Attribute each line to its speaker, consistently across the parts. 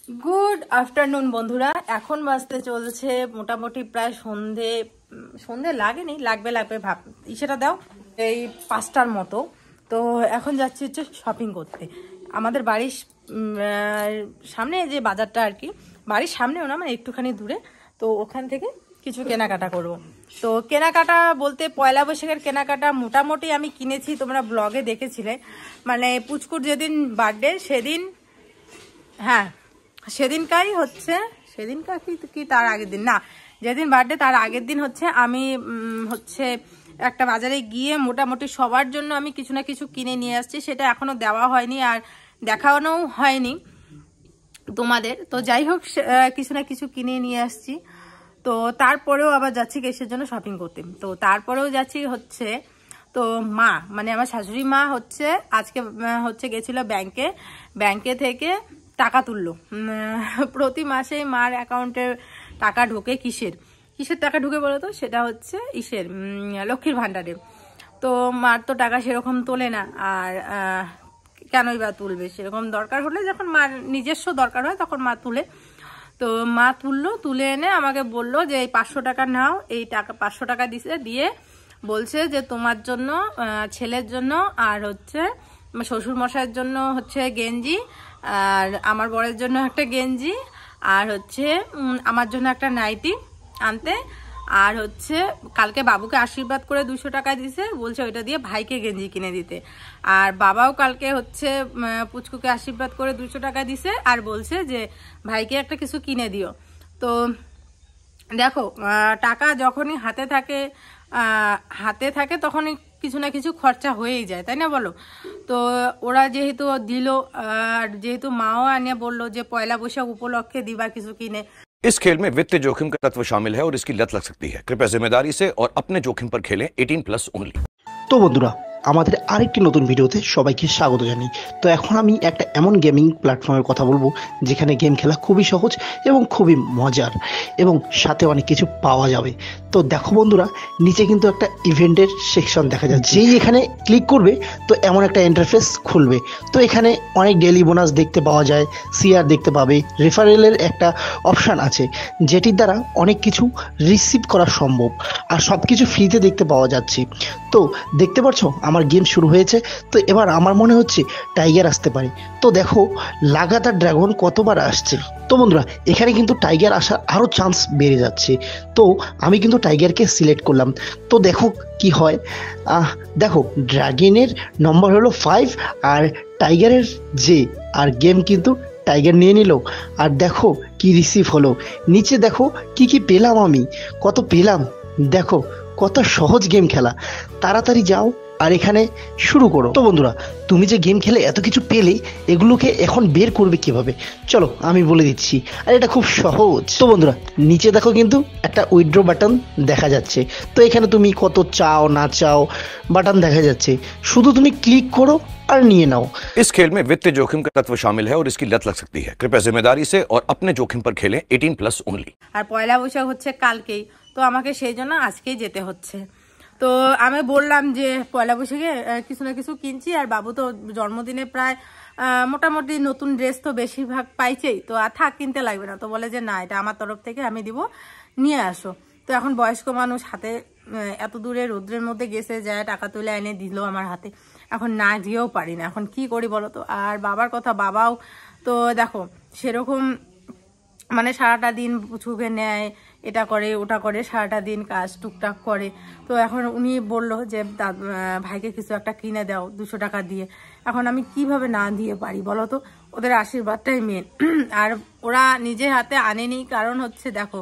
Speaker 1: Good afternoon বন্ধুরা, এখন বাজতে চলছে মোটামুটি প্রায় সন্ধে লাগেনি, লাগবে ভাব সেটা দাও এই 5টার মতো। তো এখন যাচ্ছি হচ্ছে শপিং করতে। আমাদের বাড়ির সামনে যে বাজারটা আর কি, বাড়ির সামনেও না মানে একটুখানি দূরে, তো ওখান থেকে কিছু কেনাকাটা করব। তো কেনাকাটা বলতে পয়লা বৈশাখের কেনাকাটা মোটামুটি আমি কিনেছি, তোমরা ব্লগে দেখেছিলে। মানে পুচকুর যেদিন বার্থডে সেদিন, হ্যাঁ সেদিনকারই হচ্ছে, সেদিনকার কি তার আগের দিন না, যেদিন বার্থডে তার আগের দিন হচ্ছে আমি হচ্ছে একটা বাজারে গিয়ে মোটামুটি সবার জন্য আমি কিছু না কিছু কিনে নিয়ে আসছি। সেটা এখনো দেওয়া হয়নি আর দেখানোও হয়নি তোমাদের। তো যাই হোক, কিছু না কিছু কিনে নিয়ে আসছি। তো তারপরেও আবার যাচ্ছি কিসের জন্য, শপিং করতে। তো তারপরেও যাচ্ছি হচ্ছে, তো মা মানে আমার শাশুড়ি মা হচ্ছে আজকে হচ্ছে গেছিল ব্যাংকে থেকে টাকা তুললো। প্রতি মাসে মার অ্যাকাউন্টে টাকা ঢোকে, কিসের টাকা ঢুকে বলো তো, সেটা হচ্ছে লক্ষ্মীর ভান্ডারে। তো মার তো টাকা সেরকম তোলে না, আর কেনই বা তুলবে, সেরকম দরকার হলে যখন মার নিজস্ব দরকার হয় তখন মা তুলে। তো মা তুলে এনে আমাকে বললো যে এই 500 টাকা নাও। এই টাকা 500 টাকা দিয়ে বলছে যে তোমার জন্য, ছেলের জন্য, আর হচ্ছে শ্বশুর মশাইয়ের জন্য হচ্ছে গেঞ্জি, আর আমার বরের জন্য একটা গেঞ্জি, আর হচ্ছে আমার জন্য একটা নাইটি আনতে, আর হচ্ছে কালকে বাবুকে আশীর্বাদ করে 200 টাকা দিছে, বলছে ওইটা দিয়ে ভাইকে গেঞ্জি কিনে দিতে। আর বাবাও কালকে হচ্ছে পুচকুকে আশীর্বাদ করে 200 টাকা দিছে আর বলছে যে ভাইকে একটা কিছু কিনে দিও। তো দেখো, টাকা যখনই হাতে থাকে তখনই কিছু না কিছু খরচা হয়েই যায়, তাই না বলো? তো ওরা যেহেতু দিল, আর যেহেতু মাও আনিয়ে বললো যে পয়লা বৈশাখ উপলক্ষে দিবা কিছু কিনে।
Speaker 2: इस खेल में वित्तीय जोखिम का तत्व शामिल है और इसकी लत लग सकती है। कृपया जिम्मेदारी से और अपने जोखिम पर खेलें। 18+ ओनली।
Speaker 3: তো বন্ধুরা, আমাদের আরেকটি নতুন ভিডিওতে সবাইকে স্বাগত জানাই। তো এখন আমি একটা এমন গেমিং প্ল্যাটফর্মের কথা বলবো যেখানে গেম খেলা খুবই সহজ এবং খুবই মজার, এবং সাথে অনেক কিছু পাওয়া যাবে। তো দেখো বন্ধুরা, নিচে কিন্তু একটা ইভেন্টের সেকশন দেখা যাচ্ছে। যেই এখানে ক্লিক করবে তো এমন একটা ইন্টারফেস খুলবে। তো এখানে অনেক ডেইলি বোনাস দেখতে পাওয়া যায়, সিআর দেখতে পাবে, রেফারেলের একটা অপশান আছে যেটির দ্বারা অনেক কিছু রিসিভ করা সম্ভব, আর সব কিছু ফ্রিতে দেখতে পাওয়া যাচ্ছে। তো দেখতে পাচ্ছ আমার গেম শুরু হয়েছে। তো এবার আমার মনে হচ্ছে টাইগার আসতে পারে। তো দেখো লাগাতার ড্রাগন কতবার আসছে। তো বন্ধুরা, এখানে কিন্তু টাইগার আসার আরও চান্স বেড়ে যাচ্ছে। তো আমি কিন্তু টাইগারকে সিলেক্ট করলাম। তো দেখো কি হয়। দেখো ড্রাগনের নম্বর হলো 5 আর টাইগারের আর গেম কিন্তু টাইগার নিয়ে নিল। আর দেখো কি রিসিভ হলো, নিচে দেখো কি পেলাম, আমি কত পেলাম। দেখো কত সহজ গেম খেলা। তাড়াতাড়ি যাও আর এখানে শুরু করো। তো বন্ধুরা, তুমি যে গেম খেলে এত কিছু পেলে, এগুলোকে এখন বের করবে কিভাবে চলো আমি বলে দিচ্ছি। আর এটা খুব সহজ। তো বন্ধুরা, নিচে দেখো কিন্তু একটা উইথড্র বাটন দেখা যাচ্ছে। তো এখানে তুমি কত চাও না চাও বাটন দেখা যাচ্ছে, শুধু তুমি ক্লিক করো আর নিয়ে নাও।
Speaker 2: इस खेल में वित्तीय जोखिम का तत्व शामिल है और इसकी लत लग सकती है। कृपया जिम्मेदारी से और अपने जोखिम पर खेलें। 18+ ओनली।
Speaker 1: আর পয়লা বৈশাখ হচ্ছে কালকেই, তো আমাকে সেই জন্য আজকেই যেতে হচ্ছে। তো আমি বললাম যে পয়লা বৈশাখে কিছু না কিছু কিনছি, আর বাবু তো জন্মদিনে প্রায় মোটামুটি নতুন ড্রেস তো বেশিরভাগ পাইছেই, তো আর থাক কিনতে লাগবে না। তো বলে যে না, এটা আমার তরফ থেকে আমি দিব, নিয়ে আসো। তো এখন বয়স্ক মানুষ হাতে এত দূরে রোদ্রের মধ্যে গেছে, যায় টাকা তুলে এনে দিল আমার হাতে, এখন না দিয়েও পারি না, এখন কি করি বলো তো। আর বাবার কথা, বাবাও তো দেখো সেরকম মানে সারাটা দিন পুচুকে নেয়, এটা করে ওটা করে, সারাটা দিন কাজ টুকটাক করে। তো এখন উনি বললো যে ভাইকে কিছু একটা কিনে দাও 200 টাকা দিয়ে। এখন আমি কিভাবে না দিয়ে পারি বলো তো, ওদের আশীর্বাদটাই মেন। আর ওরা নিজে হাতে আনেনি, কারণ হচ্ছে দেখো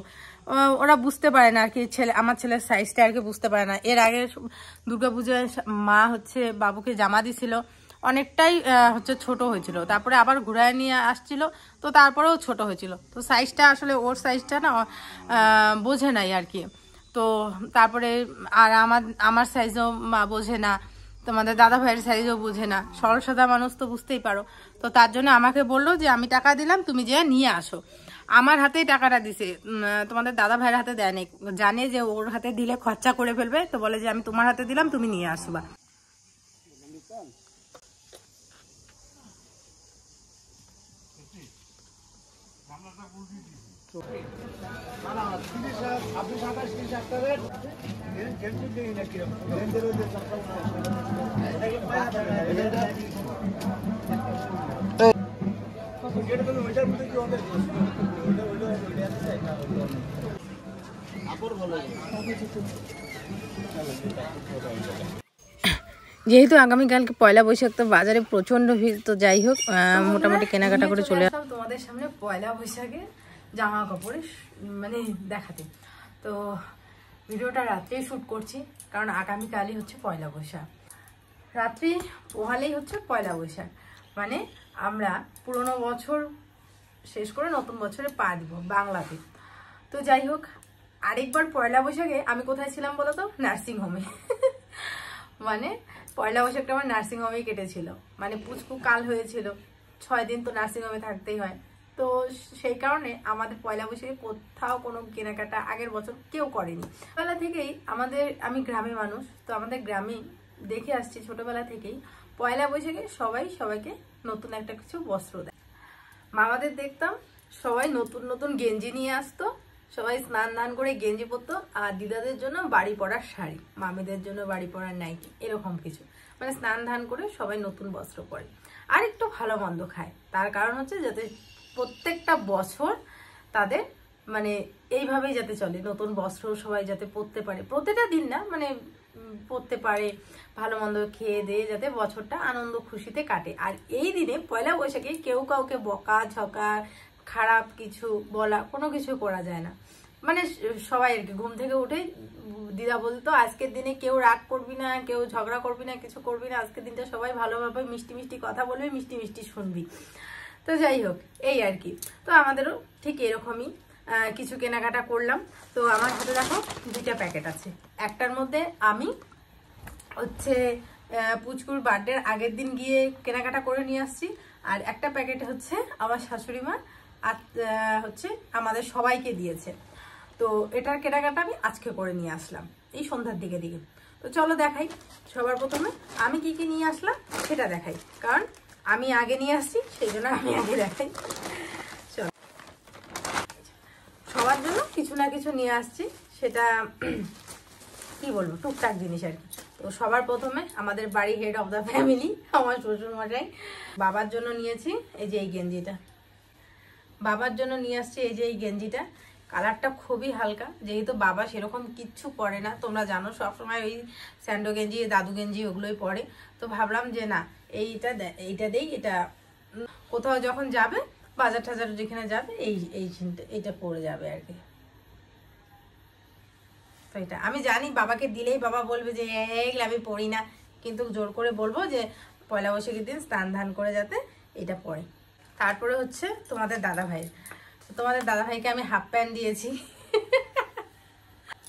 Speaker 1: ওরা বুঝতে পারে না আর কি, আমার ছেলের সাইজটা আর কি বুঝতে পারে না। এর আগে দুর্গাপূজায় মা হচ্ছে বাবুকে জামা দিছিল, অনেকটাই হচ্ছে ছোট হয়েছিল, তারপরে আবার ঘুরায় নিয়ে আসছিল, তো তারপরেও ছোট হয়েছিল। তো সাইজটা আসলে ওর সাইজটা না বোঝে নাই আর কি। তো তারপরে আর আমার সাইজও বোঝে না, তোমাদের দাদা ভাইয়ের সাইজও বোঝে না, সরল সাদা মানুষ তো বুঝতেই পারো। তো তার জন্য আমাকে বললো যে আমি টাকা দিলাম, তুমি যে নিয়ে আসো। আমার হাতেই টাকাটা দিছে, তোমাদের দাদা ভাইয়ের হাতে দেয়নি, জানে যে ওর হাতে দিলে খরচা করে ফেলবে, তো বলে যে আমি তোমার হাতে দিলাম, তুমি নিয়ে আসবা। যেহেতু আগামীকালকে পয়লা বৈশাখ, তো বাজারে প্রচন্ড ভিড়। তো যাই হোক, মোটামুটি কেনাকাটা করে চলে আসলাম তোমাদের সামনে পয়লা বৈশাখে জামা কাপড়ে মানে দেখাতে। তো ভিডিওটা রাত্রেই শ্যুট করছি, কারণ আগামীকালই হচ্ছে পয়লা বৈশাখ। রাত্রি পোহালেই হচ্ছে পয়লা বৈশাখ, মানে আমরা পুরনো বছর শেষ করে নতুন বছরে পা দিব বাংলাতে। তো যাই হোক, আরেকবার পয়লা বৈশাখে আমি কোথায় ছিলাম বলো তো? নার্সিং হোমে। মানে পয়লা বৈশাখটা আমার নার্সিং হোমেই কেটেছিল। মানে পুচকু কাল হয়েছিল, 6 দিন তো নার্সিং হোমে থাকতেই হয়। তো সেই কারণে আমাদের পয়লা বৈশাখে কোথাও কোনো কেনাকাটা আগের বছর কেউ করেনি। ছোটবেলা থেকেই আমি গ্রামের মানুষ, তো আমাদের গ্রামে দেখে আসছি ছোটবেলা থেকেই পয়লা বৈশাখে সবাই সবাইকে নতুন একটা কিছু বস্ত্র দেয়। মামাদের দেখতাম সবাই নতুন নতুন গেঞ্জি নিয়ে আসতো, সবাই স্নান দান করে গেঞ্জি পরতো, আর দিদাদের জন্য বাড়ি পরার শাড়ি, মামিদের জন্য বাড়ি পরার নাইটি, এরকম কিছু। মানে স্নান ধান করে সবাই নতুন বস্ত্র পরে আর একটু ভালো মন্দ খায়। তার কারণ হচ্ছে যাতে প্রত্যেকটা বছর তাদের মানে এইভাবেই যাতে চলে, নতুন বস্ত্র সবাই যাতে পরতে পারে, প্রতিটা দিন না, মানে পরতে পারে, ভালো মন্দ খেয়ে দিয়ে যাতে বছরটা আনন্দ খুশিতে কাটে। আর এই দিনে পয়লা বৈশাখে কেউ কাউকে বকা ঝকা খারাপ কিছু বলা কোনো কিছু করা যায় না। মানে সবাই আর কি ঘুম থেকে উঠে দিদা বলতো আজকের দিনে কেউ রাগ করবি না, কেউ ঝগড়া করবি না, কিছু করবি না, আজকের দিনটা সবাই ভালোভাবে মিষ্টি মিষ্টি কথা বলবি, মিষ্টি মিষ্টি শুনবি। তো যাই হোক, এই আর কি। তো আমাদেরও ঠিক এরকমই কিছু কেনাকাটা করলাম। তো আমার হাতে দেখো 2টা প্যাকেট আছে। একটার মধ্যে আমি হচ্ছে পুচকুর বার্থডের আগের দিন গিয়ে কেনাকাটা করে নিয়ে আসছি, আর একটা প্যাকেট হচ্ছে আমার শাশুড়ি মা আর হচ্ছে আমাদের সবাইকে দিয়েছে। তো এটার কেনাকাটা আমি আজকে করে নিয়ে আসলাম এই সন্ধ্যার দিকে। তো চলো দেখাই। সবার প্রথমে আমি কি কি নিয়ে আসলাম সেটা দেখাই, কারণ আমি আগে নিয়ে আসছি, সেই জন্য আমি আগে দেখাই। চলো, সবার জন্য কিছু না কিছু নিয়ে আসছি, সেটা কি বলবো, টুকটাক জিনিস আর কি। তো সবার প্রথমে আমাদের বাড়ি হেড অফ দ্য ফ্যামিলি আমার শ্বশুর মশাই, বাবার জন্য নিয়েছি এই যে এই গেঞ্জিটা। বাবার জন্য নিয়ে আসছি এই যে এই গেঞ্জিটা। কালারটা খুবই হালকা, যেহেতু বাবা সেরকম কিচ্ছু পরে না, তোমরা জানো সবসময় ওই স্যান্ডো গেঞ্জি, দাদু গেঞ্জি ওগুলোই পরে। তো ভাবলাম যে না, এইটা দেই, এটা কোথাও যখন যাবে, বাজার টাজার যেখানে যাবে এইটা পরে যাবে আর কি। তো এটা আমি জানি বাবাকে দিলেই বাবা বলবে যে এইগুলো আমি পড়ি না, কিন্তু জোর করে বলবো যে পয়লা বৈশাখের দিন স্নান ধান করে যাতে এটা পরে। তারপরে হচ্ছে তোমাদের দাদা ভাইকে আমি হাফ প্যান্ট দিয়েছি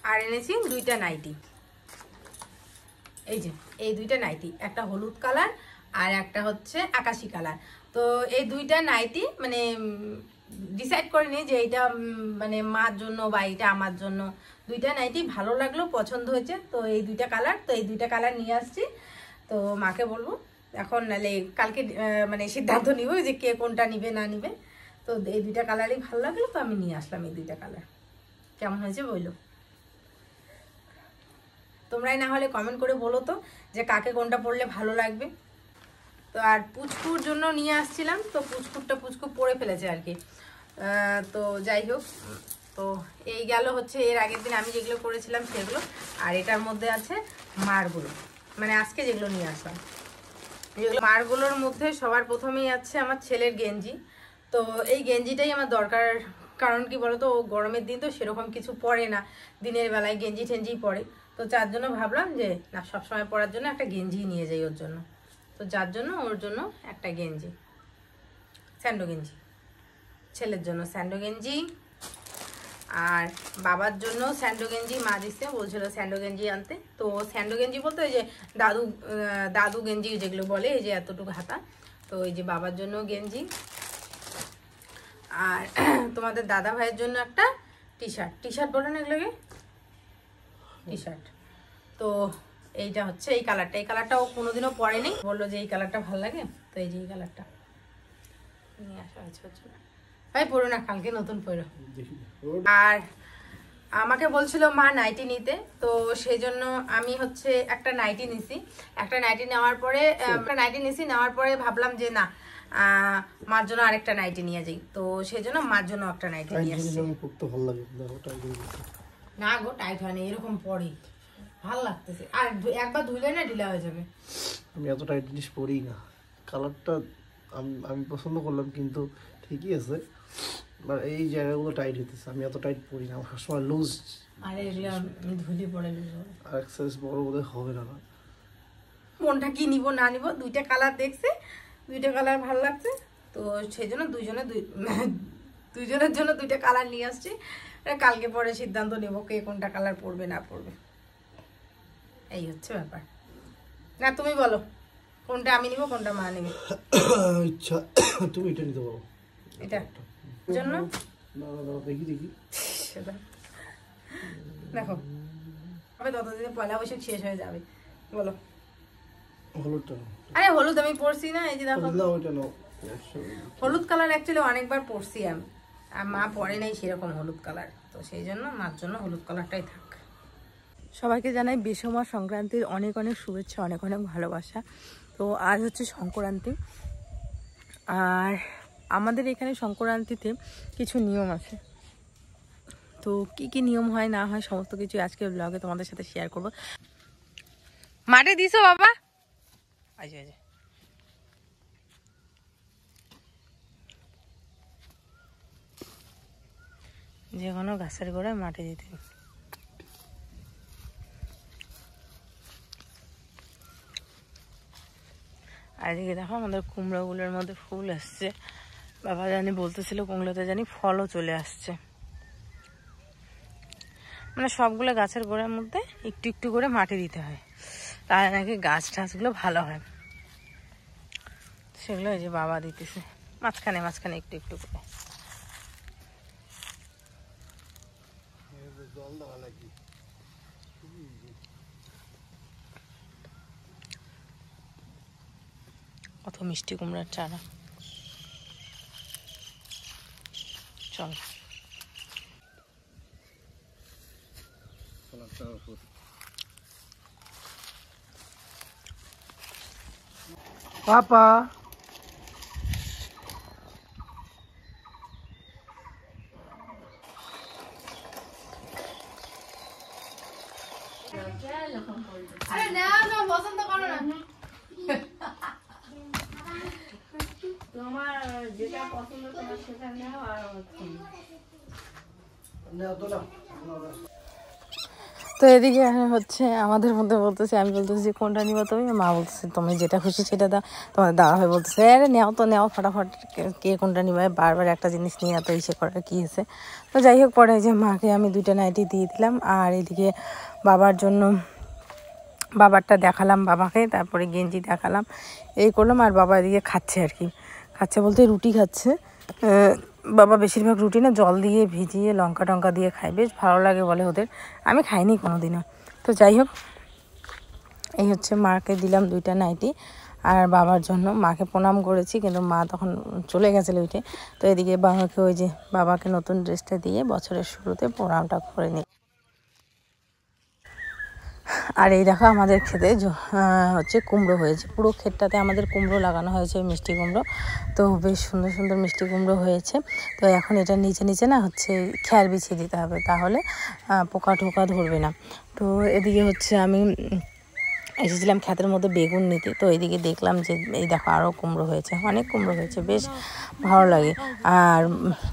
Speaker 1: আর এনেছি 2টা নাইটি। এই যে এই 2টা নাইটি, একটা হলুদ কালার আর একটা হচ্ছে আকাশি কালার। তো এই 2টা নাইটি মানে ডিসাইড করিনি যে এটা মানে মার জন্য বা এটা আমার জন্য। 2টা নাইটি ভালো লাগলো, পছন্দ হয়েছে, তো এই 2টা কালার। তো এই 2টা কালার নিয়ে আসছি। তো মাকে বলবো এখন, নাহলে কালকে মানে সিদ্ধান্ত নিব যে কে কোনটা নিবে না নিবে। তো এই 2টা কালারই ভালো লাগলো, তো আমি নিয়ে আসলাম এই 2টা কালার। কেমন হয়েছে বললো, তোমরাই না হলে কমেন্ট করে বলো তো যে কাকে কোনটা পরলে ভালো লাগবে। তো আর পুচকুর জন্য নিয়ে আসছিলাম, তো পুচকু পরে ফেলেছে আর কি। তো যাই হোক, তো এই গেল হচ্ছে এর আগের দিন আমি যেগুলো করেছিলাম সেগুলো। আর এটার মধ্যে আছে মারগুলো, মানে আজকে যেগুলো নিয়ে আসলাম যেগুলো। মারগুলোর মধ্যে সবার প্রথমেই আছে আমার ছেলের গেঞ্জি। তো এই গেঞ্জিটাই আমার দরকার, কারণ কি বলতো, ও গরমের দিন তো সেরকম কিছু পরে না, দিনের বেলায় গেঞ্জি টেঞ্জি পরে। তো যার জন্য ভাবলাম যে না, সবসময় পরার জন্য একটা গেঞ্জি নিয়ে যাই ওর জন্য। তো যার জন্য ওর জন্য একটা গেঞ্জি, স্যান্ডো গেঞ্জি, ছেলের জন্য স্যান্ডো গেঞ্জি। আর বাবার জন্য স্যান্ডো গেঞ্জি মা দিচ্ছে, বলছিল স্যান্ডো গেঞ্জি আনতে। তো স্যান্ডো গেঞ্জি বলতে ওই যে দাদু গেঞ্জি যেগুলো বলে, এই যে এতটুকু হাতা। তো এই যে বাবার জন্য গেঞ্জি। আর তোমাদের দাদা ভাইয়ের জন্য একটা টি শার্ট বলে না এগুলোকে, টি শার্ট। তো এইটা হচ্ছে এই কালারটা ও কোনোদিনও পরেনি, বললো যে এই কালারটা ভালো লাগে, তো এই যে এই কালারটা নিয়ে আসা হয়েছে ওর জন্য। ভাই পরো না, কালকে নতুন পরো। আর আমাকে বলছিল মা নাইটি নিতে, তো সেই জন্য আমি হচ্ছে একটা নাইটি নিছি। একটা নাইটি নেওয়ার পরে ভাবলাম যে না, মার জন্য আরেকটা নাইটি নিয়ে যাই, তো সেই জন্য মার জন্য একটা নাইটি নিয়ে আসছি। না গো, টাইট হয়নি, এরকম পরে ভালো লাগতেছে। আর একবার ধুইলে না ঢিলা হয়ে যাবে।
Speaker 3: আমি এত টাইট জিনিস পরি না, কালারটা আমি পছন্দ করলাম, কিন্তু ঠিকই আছে, এই জায়গাগুলো টাইট হইতেছে। আমি এত টাইট পরি না, আমার সবসময় লুজ।
Speaker 1: আরে এগুলো ধুলি পরে লুজ হবে,
Speaker 3: আর এক্সারসাইজ বড় বোধহয় হবে না।
Speaker 1: কোনটা কি নিব না নিব, দুইটা কালার দেখছে, দুইটা কালার ভালো লাগছে, তো সেই জন্য দুইজনের জন্য দুইটা কালার নিয়ে আসছি। কালকে পরে সিদ্ধান্ত নেব কে কোনটা কালার পরবে না পরবে, এই হচ্ছে ব্যাপার। না তুমি বলো কোনটা আমি নিব, কোনটা মা নেবে?
Speaker 3: ইচ্ছা তুমি এটা নিতে পারো।
Speaker 1: এটা জন্য
Speaker 3: দেখি
Speaker 1: দেখো, তবে ততদিনে পয়লা বৈশাখ শেষ হয়ে যাবে। বলো
Speaker 3: হলুদটা।
Speaker 1: আরে হলুদ আমি পরছি না, এই যে দেখো হলুদ কালার অ্যাকচুয়ালি অনেকবার পরছি আমি, আর মা পরে নাই সেরকম হলুদ কালার, তো সেই জন্য মার জন্য হলুদ কালারটাই থাক। সবাইকে জানাই বিষমা সংক্রান্তির অনেক অনেক শুভেচ্ছা, অনেক অনেক ভালোবাসা। তো আজ হচ্ছে সংক্রান্তি, আর আমাদের এখানে সংক্রান্তিতে কিছু নিয়ম আছে। তো কি কি নিয়ম হয় না হয় সমস্ত কিছু আজকে ব্লগে তোমাদের সাথে শেয়ার করব। মাঠে দিছো বাবা? আচ্ছা আচ্ছা, যে কোনো গাছের গোড়ায় মাটি দিতে। আর এদিকে দেখো আমাদের কুমড়োগুলোর মধ্যে ফুল আসছে। বাবা জানি বলতেছিল কুমড়োতে জানি ফলও চলে আসছে। মানে সবগুলো গাছের গোড়ার মধ্যে একটু একটু করে মাটি দিতে হয়, তাহলে নাকি গাছ টাছগুলো ভালো হয়। সেগুলো এই যে বাবা দিতেছে মাঝখানে মাঝখানে একটু একটু করে। কত মিষ্টি কুমড়ার চারা। চল
Speaker 3: পাপা
Speaker 1: আরে না না পছন্দ করো না, তোমার যেটা পছন্দ তোমার সেটা নাও। আর তো এদিকে হচ্ছে আমাদের মধ্যে বলতেছে, আমি বলতেছি কোনটা নিবো তুমি, মা বলতেছে তুমি যেটা খুশি সেটা দাও। তোমার দাওয়া হয়ে বলতেছে আরে নেও তো নেও ফটাফট, কে কোনটা নিবে, বারবার একটা জিনিস নিয়ে এত ইসে করার কী হয়েছে। তো যাই হোক, পরে যে মাকে আমি দুইটা নাইটি দিয়ে দিলাম, আর এদিকে বাবার জন্য বাবারটা দেখালাম বাবাকে, তারপরে গেঞ্জি দেখালাম, এই করলাম। আর বাবা এদিকে খাচ্ছে, আর কি খাচ্ছে বলতে রুটি খাচ্ছে। বাবা বেশিরভাগ রুটি না জল দিয়ে ভিজিয়ে লঙ্কা টঙ্কা দিয়ে খায়, বেশ ভালো লাগে বলে ওদের, আমি খাইনি কোনো দিনও। তো যাই হোক, এই হচ্ছে মাকে দিলাম দুইটা নাইটি আর বাবার জন্য। মাকে প্রণাম করেছি, কিন্তু মা তখন চলে গেছিলো উঠে। তো এদিকে বাবাকে ওই যে বাবাকে নতুন ড্রেসটা দিয়ে বছরের শুরুতে প্রণামটা করে নিই। আর এই দেখো আমাদের ক্ষেতে হচ্ছে কুমড়ো হয়েছে, পুরো ক্ষেতটাতে আমাদের কুমড়ো লাগানো হয়েছে, মিষ্টি কুমড়ো। তো বেশ সুন্দর সুন্দর মিষ্টি কুমড়ো হয়েছে। তো এখন এটা নিচে নিচে না হচ্ছে খ্যার বিছিয়ে দিতে হবে, তাহলে পোকা টোকা ধরবে না। তো এদিকে হচ্ছে আমি এসেছিলাম ক্ষেতের মধ্যে বেগুন নিতে, তো এইদিকে দেখলাম যে এই দেখো আরও কুমড়ো হয়েছে, অনেক কুমড়ো হয়েছে, বেশ ভালো লাগে। আর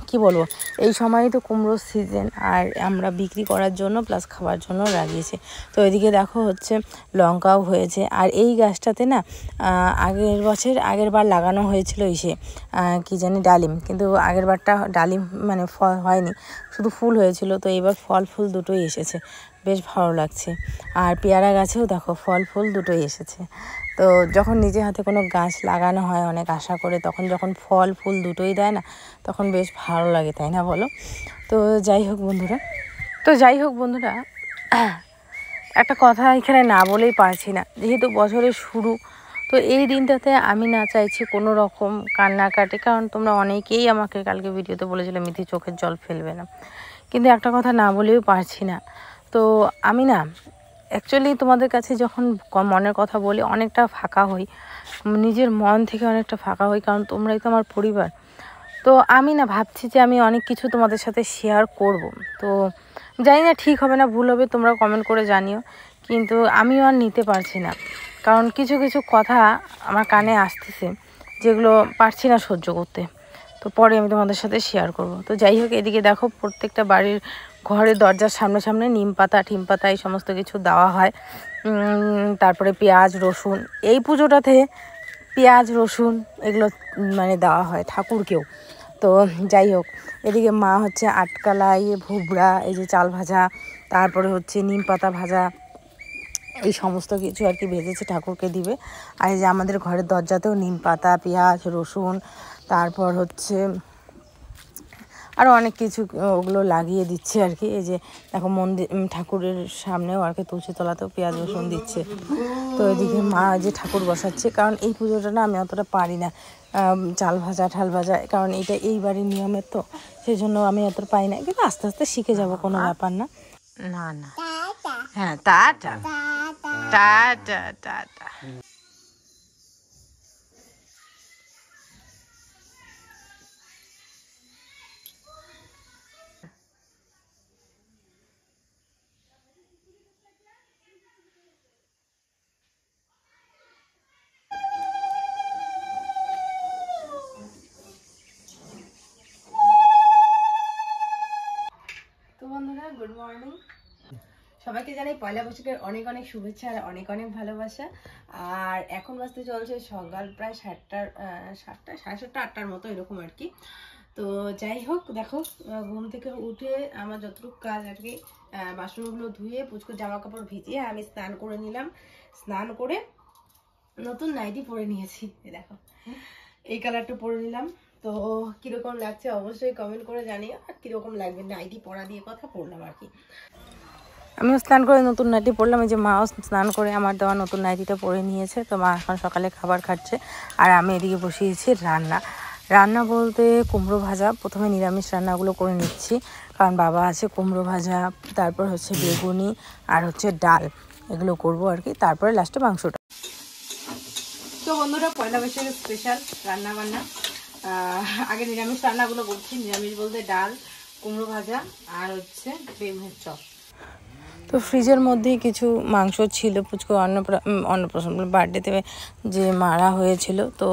Speaker 1: কি বলবো, এই সময়ই তো কুমড়োর সিজন, আর আমরা বিক্রি করার জন্য প্লাস খাওয়ার জন্য লাগিয়েছি। তো এদিকে দেখো হচ্ছে লঙ্কাও হয়েছে। আর এই গাছটাতে না আগের বার লাগানো হয়েছিল ইসে কি জানি ডালিম, কিন্তু আগের বারটা ডালিম মানে ফল হয়নি, শুধু ফুল হয়েছিল। তো এবার ফল ফুল দুটোই এসেছে, বেশ ভালো লাগছে। আর পেয়ারা গাছেও দেখো ফল ফুল দুটোই এসেছে। তো যখন নিজে হাতে কোনো গাছ লাগানো হয় অনেক আশা করে, তখন যখন ফল ফুল দুটোই দেয় না, তখন বেশ ভালো লাগে, তাই না বলো? তো যাই হোক বন্ধুরা, একটা কথা এখানে না বলেই পারছি না, যেহেতু বছরের শুরু, তো এই দিনটাতে আমি না চাইছি কোনো রকম কান্নাকাটি, কারণ তোমরা অনেকেই আমাকে কালকে ভিডিওতে বলেছিলে মিথি চোখের জল ফেলবে না, কিন্তু একটা কথা না বলেও পারছি না। তো আমি না অ্যাকচুয়ালি তোমাদের কাছে যখন মনের কথা বলি অনেকটা ফাঁকা হই, নিজের মন থেকে অনেকটা ফাঁকা হই, কারণ তোমরাই তো আমার পরিবার। তো আমি না ভাবছি যে আমি অনেক কিছু তোমাদের সাথে শেয়ার করব। তো জানি না ঠিক হবে না ভুল হবে, তোমরা কমেন্ট করে জানিও, কিন্তু আমিও আর নিতে পারছি না, কারণ কিছু কিছু কথা আমার কানে আসতেছে যেগুলো পারছি না সহ্য করতে। তো পরে আমি তোমাদের সাথে শেয়ার করব। তো যাই হোক, এদিকে দেখো প্রত্যেকটা বাড়ির ঘরের দরজার সামনে সামনে নিম পাতা ঠিম পাতা এই সমস্ত কিছু দেওয়া হয়। তারপরে পেঁয়াজ রসুন, এই পুজোটাতে পেঁয়াজ রসুন এগুলো মানে দেওয়া হয় ঠাকুরকেও। তো যাই হোক, এদিকে মা হচ্ছে আটকালাই ভুবড়া, এই যে চাল ভাজা, তারপরে হচ্ছে নিম পাতা ভাজা, এই সমস্ত কিছু আর কি ভেজেছে ঠাকুরকে দিবে। আর এই যে আমাদের ঘরের দরজাতেও নিম পাতা পেঁয়াজ রসুন, তারপর হচ্ছে আরও অনেক কিছু ওগুলো লাগিয়ে দিচ্ছে আর কি। এই যে দেখো মন্দির ঠাকুরের সামনেও আর কি তুলসী তলাতেও পেঁয়াজ রসুন দিচ্ছে। তো এদিকে মা যে ঠাকুর বসাচ্ছে, কারণ এই পুজোটা না আমি অতটা পারি না, চাল ভাজা ঠাল ভাজা, কারণ এটা এই বাড়ির নিয়মের, তো সেই জন্য আমি অতটা পাই না, কিন্তু আস্তে আস্তে শিখে যাব, কোনো ব্যাপার না। না না হ্যাঁ টাটা টাটা টাটা। তো বন্ধুরা গুড মর্নিং, সবাইকে জানাই পয়লা বৈশাখের অনেক অনেক শুভেচ্ছা আর অনেক অনেক ভালোবাসা। আর এখন বাজতে চলছে সকাল প্রায় 7টা 7টা 8টার মতো এরকম আর কি। তো যাই হোক দেখো, ঘুম থেকে উঠে আমার যতটুকু কাজ আর কি, বাসনগুলো ধুয়ে পুচকুর জামা কাপড় ভিজিয়ে আমি স্নান করে নিলাম। স্নান করে নতুন নাইটি পরে নিয়েছি, দেখো এই কালারটা পরে নিলাম। তো কিরকম লাগছে অবশ্যই কমেন্ট করে জানিও, আর কিরকম লাগবে নাইটি পরা দিয়ে কথা পড়লাম আর কি। আমিও স্নান করে নতুন নাইটি পরলাম, এই যে মাও স্নান করে আমার দেওয়া নতুন নাইটিটা পরে নিয়েছে। তো মা এখন সকালে খাবার খাচ্ছে, আর আমি এদিকে বসিয়েছি রান্না বলতে কুমড়ো ভাজা। প্রথমে নিরামিষ রান্নাগুলো করে নিচ্ছি, কারণ বাবা আছে। কুমড়ো ভাজা, তারপর হচ্ছে বেগুনি, আর হচ্ছে ডাল, এগুলো করব আর কি। তারপরে লাস্টে মাংসটা। তো বন্ধুরা পয়লা বৈশাখের স্পেশাল রান্না বান্না, আগে নিরামিষ রান্নাগুলো করছি। নিরামিষ বলতে ডাল, কুমড়ো ভাজা, আর হচ্ছে বেগুনের চপ। তো ফ্রিজের মধ্যেই কিছু মাংস ছিল, পুচকু অন্নপ্রাশন বার্থডেতে যে মারা হয়েছিল, তো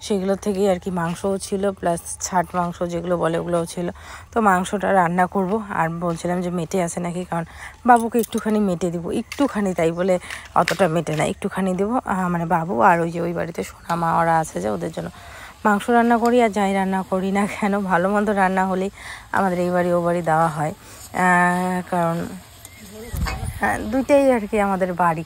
Speaker 1: সেগুলো থেকেই আর কি মাংসও ছিল, প্লাস ছাট মাংস যেগুলো বলে ওগুলোও ছিল। তো মাংসটা রান্না করব। আর বলছিলাম যে মেটে আছে নাকি, কারণ বাবুকে একটুখানি মেটে দিব, একটুখানি, তাই বলে অতটা মেটে না, একটুখানি দেবো। মানে বাবু আর ওই যে ওই বাড়িতে সোনা মা ওরা আছে যে, ওদের জন্য মাংস রান্না করি। আর যাই রান্না করি না কেন, ভালো মন্দ রান্না হলেই আমাদের এই বাড়ি ও বাড়ি দেওয়া হয়, কারণ দুইটাই আর কি আমাদের বাড়ি,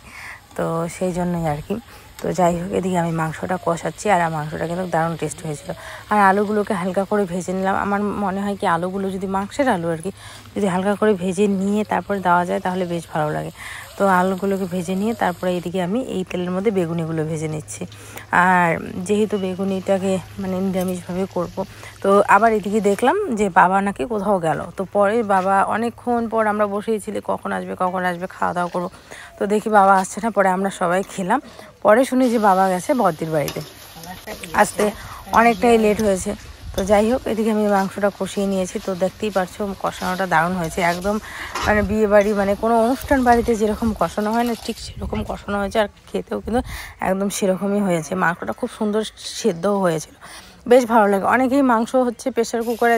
Speaker 1: তো সেই জন্যই আর কি। তো যাই হোক, এদিকে আমি মাংসটা কষাচ্ছি, আর মাংসটা কিন্তু দারুণ টেস্ট হয়েছিল। আর আলুগুলোকে হালকা করে ভেজে নিলাম। আমার মনে হয় কি আলুগুলো যদি মাংসের আলু আর কি যদি হালকা করে ভেজে নিয়ে তারপরে দেওয়া যায় তাহলে বেশ ভালো লাগে। তো আলুগুলোকে ভেজে নিয়ে তারপরে এদিকে আমি এই তেলের মধ্যে বেগুনিগুলো ভেজে নিচ্ছি। আর যেহেতু বেগুনিটাকে মানে নিরামিষভাবে করব, তো আবার এদিকে দেখলাম যে বাবা নাকি কোথাও গেল। তো পরে বাবা অনেকক্ষণ পর আমরা বসেইছিলি কখন আসবে খাওয়া দাওয়া করবো। তো দেখি বাবা আসছে না, পরে আমরা সবাই খেলাম। পরে শুনি যে বাবা গেছে বদ্দির বাড়িতে, আসতে অনেকটাই লেট হয়েছে। তো যাই হোক, এদিকে আমি মাংসটা কষিয়ে নিয়েছি। তো দেখতেই পারছো কষানোটা দারুণ হয়েছে, একদম মানে বিয়ে বাড়ি মানে কোনো অনুষ্ঠান বাড়িতে যেরকম কষানো হয় না, ঠিক সেরকম কষানো হয়েছে। আর খেতেও কিন্তু একদম সেরকমই হয়েছে। মাংসটা খুব সুন্দর সেদ্ধও হয়েছিল, বেশ ভালো লাগে। অনেকেই মাংস হচ্ছে প্রেশার কুকারে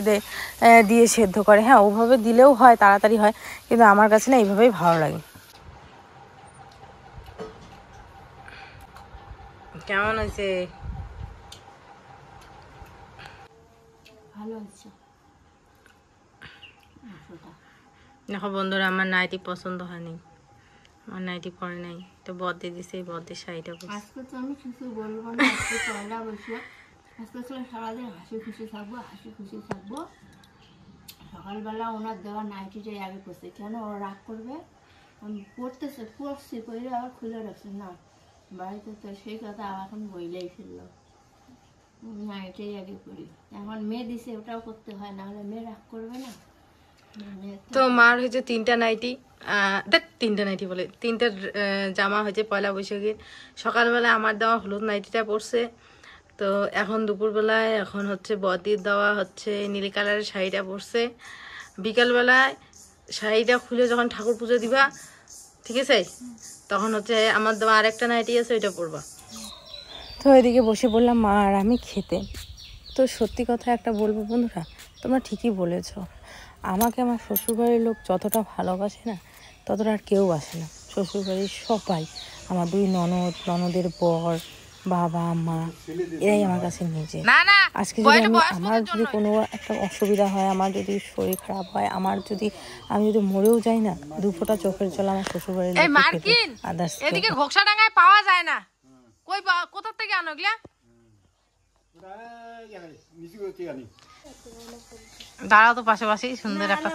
Speaker 1: দিয়ে সেদ্ধ করে, হ্যাঁ ওভাবে দিলেও হয়, তাড়াতাড়ি হয়, কিন্তু আমার কাছে না এইভাবেই ভালো লাগে। কেমন হয়েছে?
Speaker 4: ভালো হচ্ছে।
Speaker 1: দেখো বন্ধুরা, আমার নাইটি পছন্দ হয়নি, আমার নাইটি পরে নাই, তো বদ্দি দিছে, এই বদ্দির শাড়িটা।
Speaker 4: আজকে তো আমি কিছু বলবো না, আজকে পয়লা বৈশাখ, আজকে তো সারাদিন হাসি খুশি থাকবো। সকালবেলা ওনার দেওয়া নাইটিটাই আগে পড়ছে, কেন ওরা রাগ করবে? আমি পড়ছি পরে আবার খুলে রাখছি না, বাড়িতে তো সেই কথা এখন বইলেই ফেললো, না এটাই আগে করি। এখন মেয়ে দিছে ওটাও করতে হয়, না হলে মেয়ে রাগ করবে না।
Speaker 1: তো মার হয়েছে 3টা নাইটি, 3টা নাইটি বলে 3টা জামা হয়েছে পয়লা বৈশাখের। সকালবেলা আমার দেওয়া হলুদ নাইটিটা পরছে, তো এখন দুপুরবেলায় এখন হচ্ছে বদির দেওয়া হচ্ছে নীল কালারের শাড়িটা পরছে। বিকালবেলায় শাড়িটা খুলে যখন ঠাকুর পুজো দিবা, ঠিক আছে, তখন হচ্ছে আমার দেওয়া আরেকটা নাইটি আছে ওইটা পরবা। তো এদিকে বসে বললাম মা আর আমি খেতে। তো সত্যি কথা একটা বলবো বন্ধুরা, তোমরা ঠিকই বলেছো, আমাকে আমার শ্বশুরবাড়ির লোক যতটা ভালোবাসে না ততটা আর কেউ বাসে না। শ্বশুরবাড়ির সবাই, আমার 2 ননদ, ননদের বর, বাবা মা, এরাই আমার কাছে নিজে। আজকে যদি আমার যদি কোনো একটা অসুবিধা হয়, আমার যদি শরীর খারাপ হয়, আমি যদি মরেও যাই না, 2 ফোঁটা চোখের জল আমার শ্বশুরবাড়ির এদিকে ঘোকসাডাঙ্গায় পাওয়া যায় না। কোথা থেকে আনো এগুলা? দাঁড়াও তো পাশাপাশি সুন্দর একটা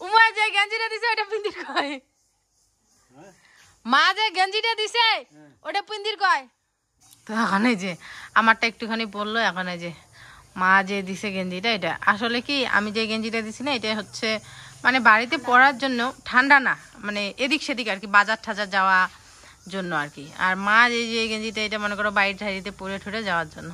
Speaker 1: উমা যে গেঞ্জিটা দিছে ওটা পিন্দির কয়, মা যে গেঞ্জিটা দিছে ওটা পিন্দির কয়। তো এখন এই যে আমারটা একটুখানি পরলো, এখন এই যে মা যে দিছে গেঞ্জিটা, এটা আসলে কি আমি যে গেঞ্জিটা দিছি না, এটা হচ্ছে মানে বাড়িতে পরার জন্য, ঠান্ডা না, মানে এদিক সেদিক আর কি, বাজার ঠাজার যাওয়া জন্য আর কি। আর মা যে গেঞ্জিটা, এটা মনে করো বাইরে ঠাইরিতে পরে ঠরে যাওয়ার জন্য।